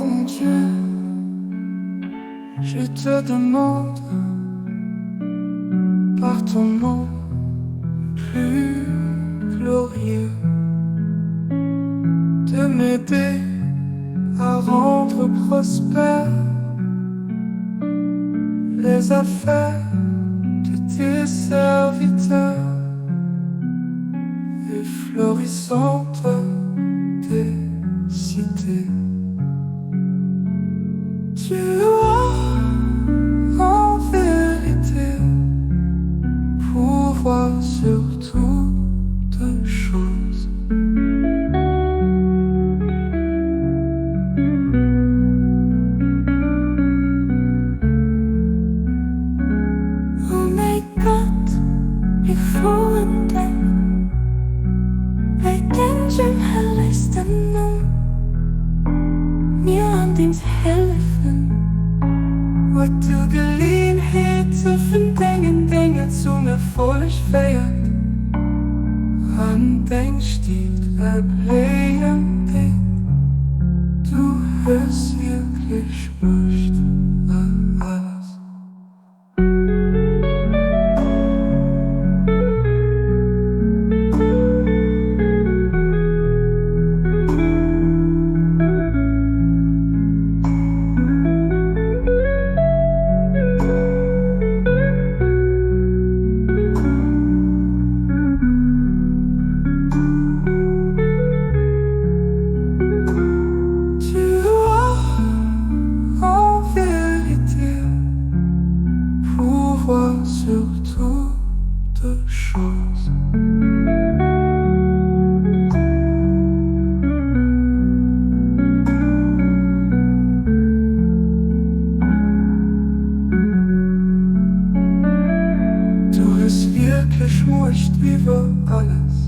Oh mon Dieu, je te demande par ton nom plus glorieux de m'aider à rendre prospères les affaires de tes serviteurs et florissantes des cités. Tu as en vérité pouvoir sur toutes choses. Oh my God, before and then bei den herrlichsten Namen mir an dem helfen. Wat du Gelegenheit zu finden, Dinge zu mir völlig feiert. An den Stift erbringen, du hörst wirklich nicht alles. Sur toutes choses. Du bist wirklich wurscht über alles.